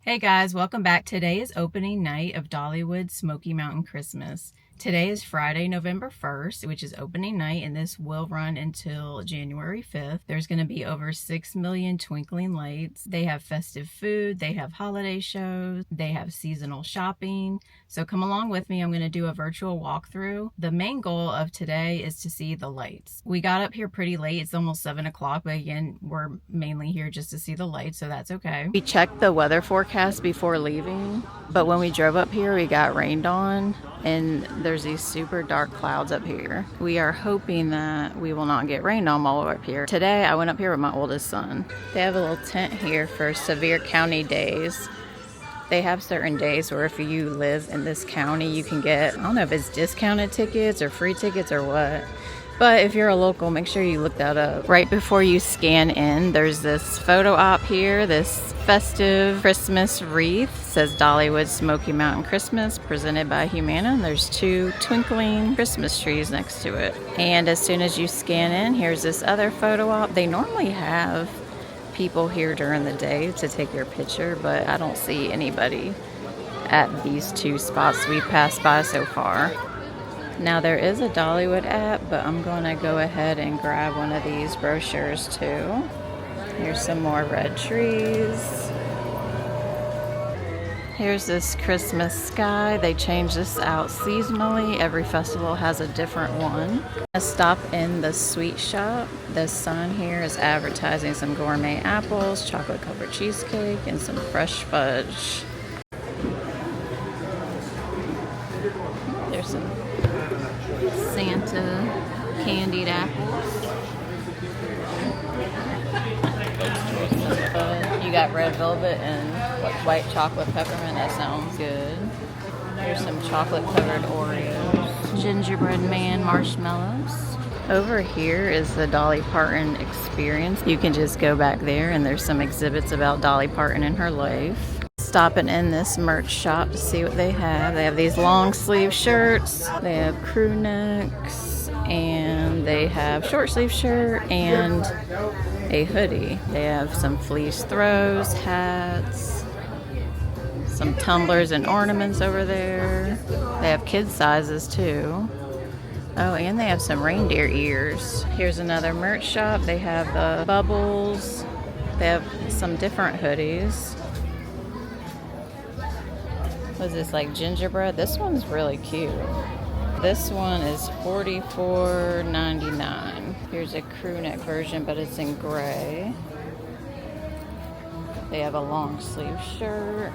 Hey guys, welcome back. Today is opening night of Dollywood's Smoky Mountain Christmas. Today is Friday, November 1st, which is opening night, and this will run until January 5th. There's going to be over 6 million twinkling lights. They have festive food, they have holiday shows, they have seasonal shopping. So come along with me. I'm going to do a virtual walkthrough. The main goal of today is to see the lights. We got up here pretty late. It's almost 7 o'clock, but again, we're mainly here just to see the lights, so that's okay. We checked the weather forecast before leaving, but when we drove up here, we got rained on, and there's these super dark clouds up here. We are hoping that we will not get rained on while we're up here. Today, I went up here with my oldest son. They have a little tent here for severe county days. They have certain days where if you live in this county, you can get, I don't know if it's discounted tickets or free tickets or what. But if you're a local, make sure you look that up. Right before you scan in, there's this photo op here, this festive Christmas wreath. It says Dollywood Smoky Mountain Christmas, presented by Humana. And there's 2 twinkling Christmas trees next to it. And as soon as you scan in, here's this other photo op. They normally have people here during the day to take your picture, but I don't see anybody at these 2 spots we've passed by so far. Now there is a Dollywood app, but I'm going to go ahead and grab one of these brochures too. Here's some more red trees. Here's this Christmas sky. They change this out seasonally. Every festival has a different one. I stop in the sweet shop. The sign here is advertising some gourmet apples, chocolate covered cheesecake, and some fresh fudge. There's some Santa candied apples. You got red velvet and white chocolate peppermint. That sounds good. Here's some chocolate covered Oreos. Gingerbread man marshmallows. Over here is the Dolly Parton experience. You can just go back there and there's some exhibits about Dolly Parton and her life. Stopping in this merch shop to see what they have. They have these long sleeve shirts, they have crew necks, and they have short sleeve shirt and a hoodie. They have some fleece throws, hats, some tumblers and ornaments over there. They have kid sizes too. Oh, and they have some reindeer ears. Here's another merch shop. They have the bubbles. They have some different hoodies. Was this like gingerbread? This one's really cute. This one is $44.99. Here's a crew neck version, but it's in gray. They have a long sleeve shirt.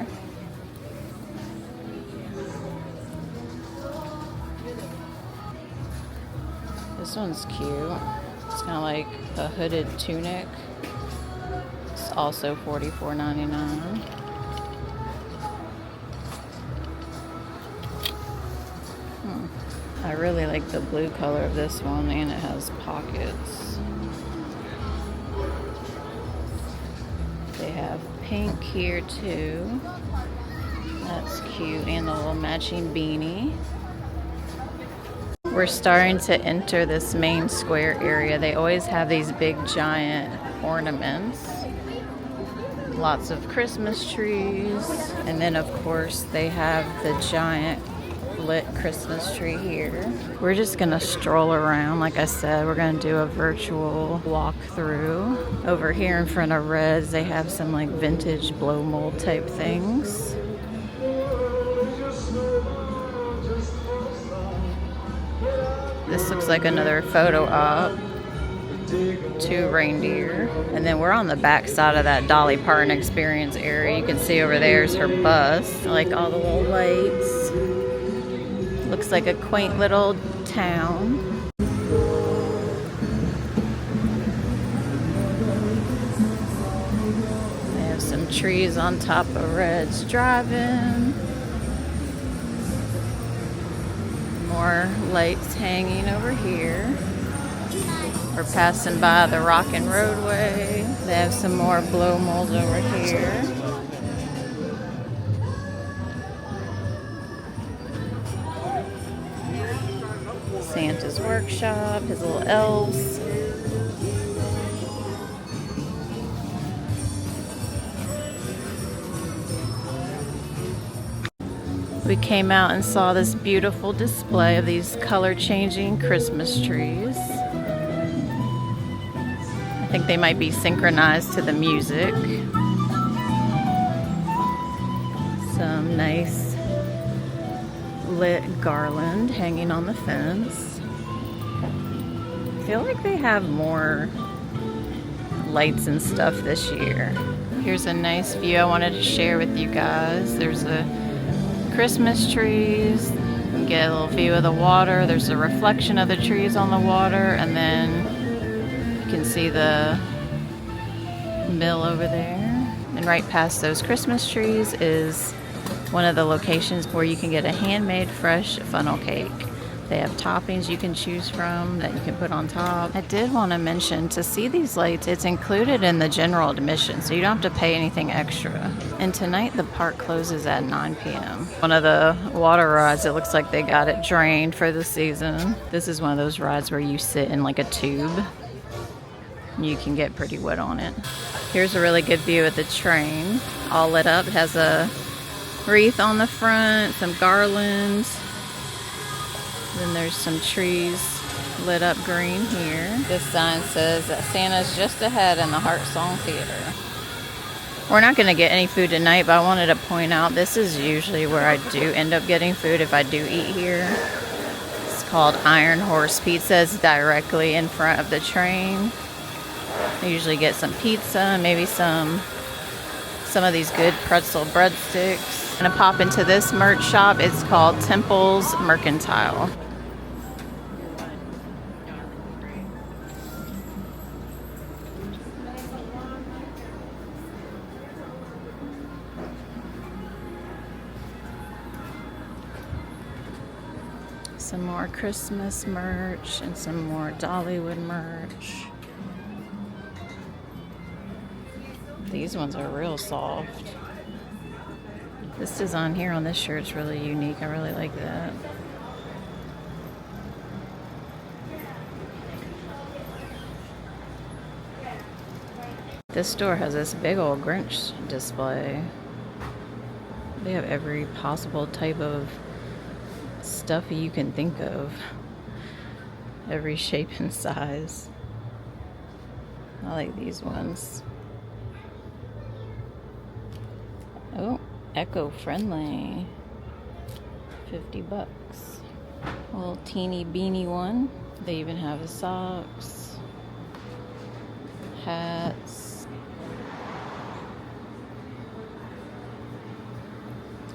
This one's cute. It's kind of like a hooded tunic. It's also $44.99. I really like the blue color of this one, and it has pockets. They have pink here too. That's cute, and the little matching beanie. We're starting to enter this main square area. They always have these big giant ornaments. Lots of Christmas trees. And then of course they have the giant lit Christmas tree here. We're just gonna stroll around. Like I said, we're gonna do a virtual walkthrough. Over here in front of Red's, they have some like vintage blow mold type things. This looks like another photo op. 2 reindeer. And then we're on the back side of that Dolly Parton experience area. You can see over there is her bus. I like all the little lights. Looks like a quaint little town. They have some trees on top of Red's driving. More lights hanging over here. We're passing by the Rockin' Roadway. They have some more blow molds over here. Santa's workshop, his little elves. We came out and saw this beautiful display of these color-changing Christmas trees. I think they might be synchronized to the music. Some nice lit garland hanging on the fence. I feel like they have more lights and stuff this year. Here's a nice view I wanted to share with you guys. There's a Christmas trees. You can get a little view of the water. There's a reflection of the trees on the water, and then you can see the mill over there. And right past those Christmas trees is one of the locations where you can get a handmade fresh funnel cake. They have toppings you can choose from that you can put on top. I did want to mention, to see these lights, it's included in the general admission, so you don't have to pay anything extra. And tonight the park closes at 9 p.m. One of the water rides, it looks like they got it drained for the season. This is one of those rides where you sit in like a tube. You can get pretty wet on it. Here's a really good view of the train, all lit up. It has a wreath on the front, some garlands. Then there's some trees lit up green here. This sign says that Santa's just ahead in the Heart Song Theater. We're not going to get any food tonight, but I wanted to point out this is usually where I do end up getting food if I do eat here. It's called Iron Horse Pizza. It's directly in front of the train. I usually get some pizza, maybe some of these good pretzel breadsticks. I'm going to pop into this merch shop. It's called Temple's Mercantile. Some more Christmas merch and some more Dollywood merch. These ones are real soft. This design here on this shirt's really unique. I really like that. This store has this big old Grinch display. They have every possible type of stuff you can think of. Every shape and size. I like these ones. Oh, eco-friendly. $50. A little teeny beanie one. They even have socks, hats.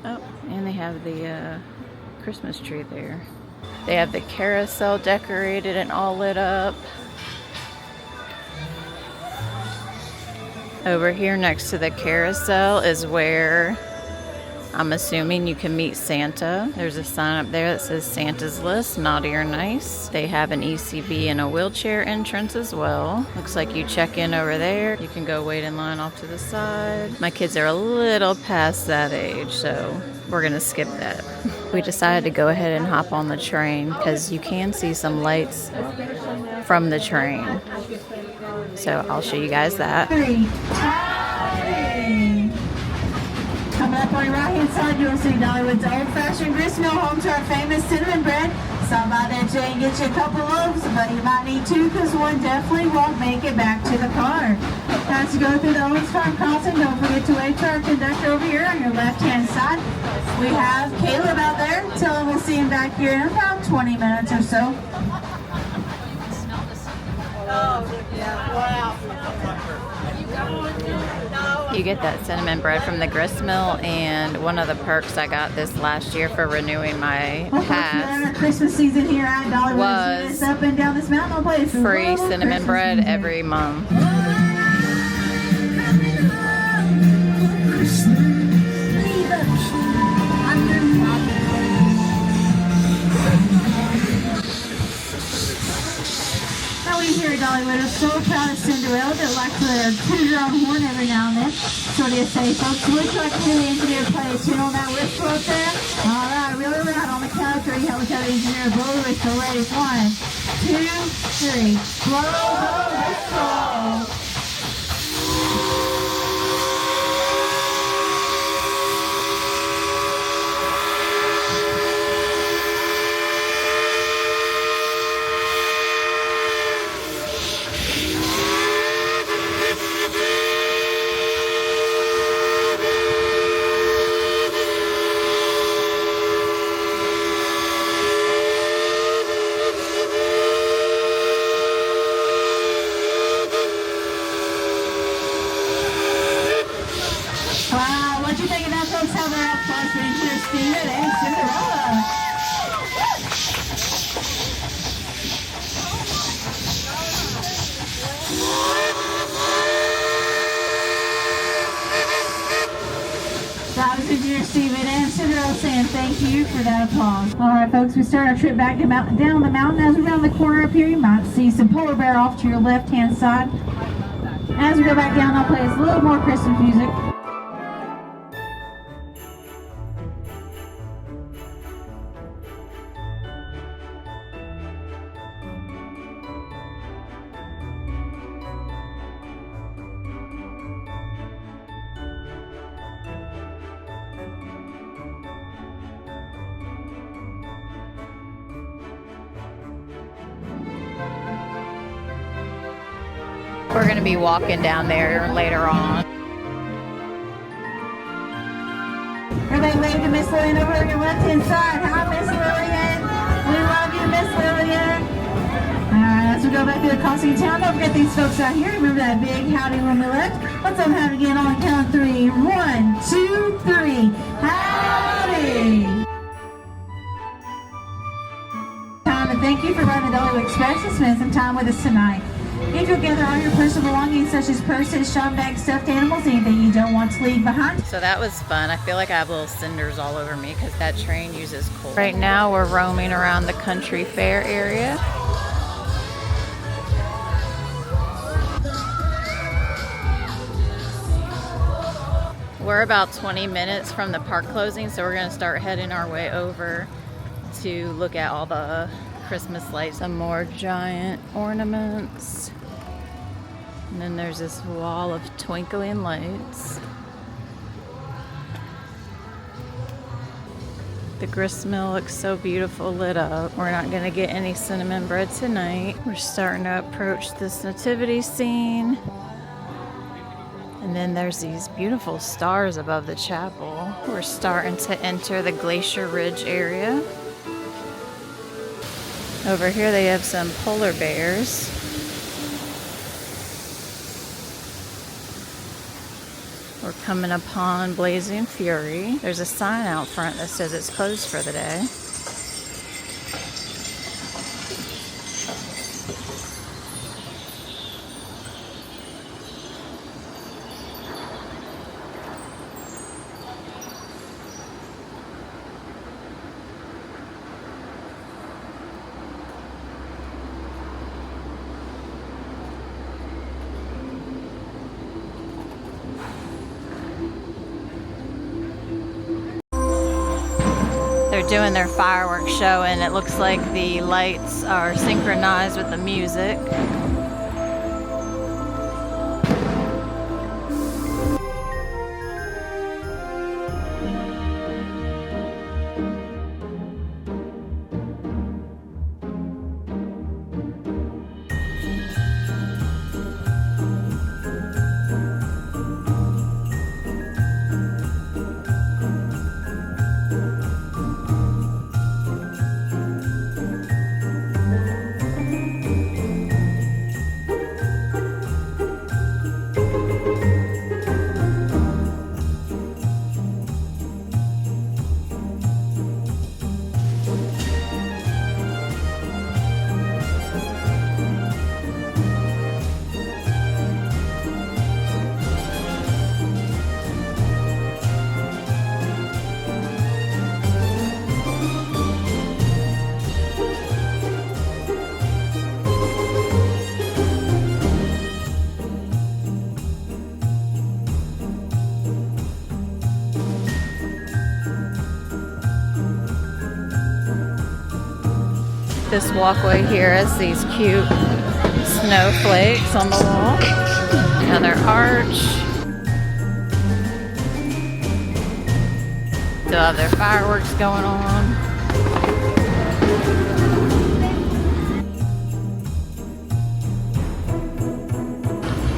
Oh, and they have the Christmas tree there. They have the carousel decorated and all lit up. Over here next to the carousel is where I'm assuming you can meet Santa. There's a sign up there that says Santa's List, naughty or nice. They have an ECB and a wheelchair entrance as well. Looks like you check in over there. You can go wait in line off to the side. My kids are a little past that age, so we're gonna skip that. We decided to go ahead and hop on the train because you can see some lights from the train. So I'll show you guys that. Coming up on your right hand side, you'll see Dollywood's old-fashioned gristmill, home to our famous cinnamon bread. Stop by there today and get you a couple loaves, but you might need two because one definitely won't make it back to the car. As you go through the Owens Farm crossing, don't forget to wave to our conductor over here on your left-hand side. We have Caleb out there. Tell him we'll see him back here in about 20 minutes or so. You get that cinnamon bread from the gristmill, and one of the perks I got this last year for renewing my pass Christmas season here at Dollywood was up and down this mountain place. Free cinnamon bread every month. We here at Dollywood are so proud of Cinderella that like to toot her own horn every now and then. So what do you say, folks? Would you like to hear the engineer play a tune on that whistle up there? All right, reel her out on the count of three. How we tell the engineer blow the whistle. Ready? 1, 2, 3. Blow the whistle. What you think of that, folks? How they're out for Engineer Steven and Cinderella. That was Engineer Steven and Cinderella saying thank you for that applause. All right, folks, we start our trip back down the mountain. As we round the corner up here, you might see some polar bear off to your left-hand side. As we go back down, I'll play us a little more Christmas music. We're going to be walking down there later on. Everybody wave to Miss Lillian over on your left-hand side. Hi, Miss Lillian. We love you, Miss Lillian. All right, as we go back to the costume town, don't forget these folks out here. Remember that big howdy when we left? Let's all have it again on count of 3. 1, 2, 3. Howdy! Time and thank you for riding the Dollywood Express and spending some time with us tonight. If you'll gather all your personal belongings such as purses, shop bags, stuffed animals, anything you don't want to leave behind. So that was fun. I feel like I have little cinders all over me because that train uses coal. Right now we're roaming around the country fair area. We're about 20 minutes from the park closing, so we're going to start heading our way over to look at all the Christmas lights. Some more giant ornaments. And then there's this wall of twinkling lights. The grist mill looks so beautiful lit up. We're not gonna get any cinnamon bread tonight. We're starting to approach this nativity scene. And then there's these beautiful stars above the chapel. We're starting to enter the Glacier Ridge area. Over here they have some polar bears. We're coming upon Blazing Fury. There's a sign out front that says it's closed for the day. They're doing their fireworks show and it looks like the lights are synchronized with the music. This walkway here has these cute snowflakes on the wall. Another arch. Still have their fireworks going on.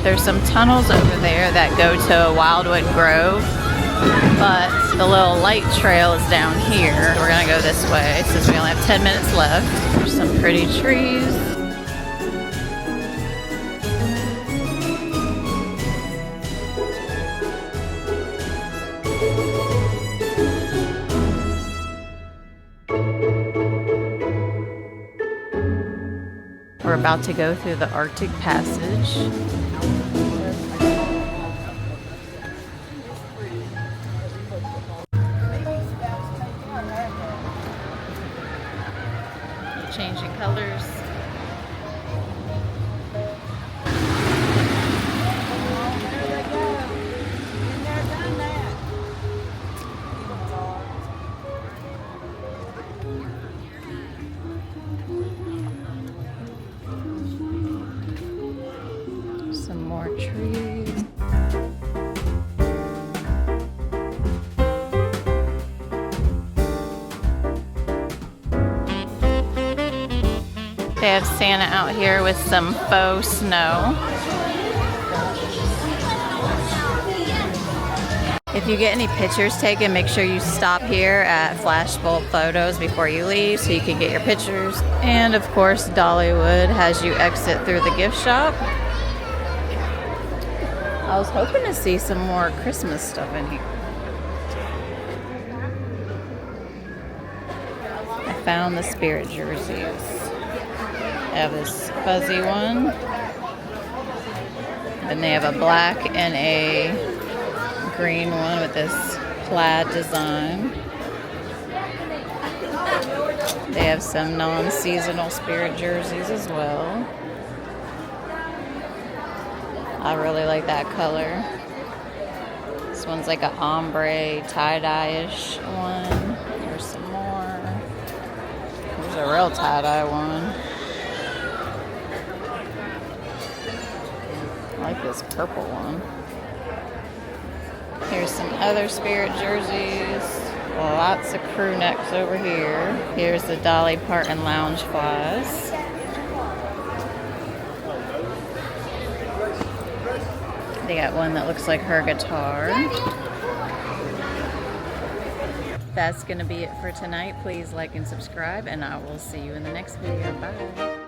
There's some tunnels over there that go to Wildwood Grove, but the little light trail is down here. We're gonna go this way since we only have 10 minutes left. There's some pretty trees. we're about to go through the Arctic Passage. Changing colors. Some more trees. They have Santa out here with some faux snow. If you get any pictures taken, make sure you stop here at Flashbulb Photos before you leave so you can get your pictures. And of course, Dollywood has you exit through the gift shop. I was hoping to see some more Christmas stuff in here. I found the spirit jerseys. They have this fuzzy one. Then they have a black and a green one with this plaid design. They have some non-seasonal spirit jerseys as well. I really like that color. This one's like an ombre tie-dye-ish one. There's some more. There's a real tie-dye one. I like this purple one. Here's some other spirit jerseys. Lots of crew necks over here. Here's the Dolly Parton lounge flies. They got one that looks like her guitar. That's going to be it for tonight. Please like and subscribe, and I will see you in the next video. Bye.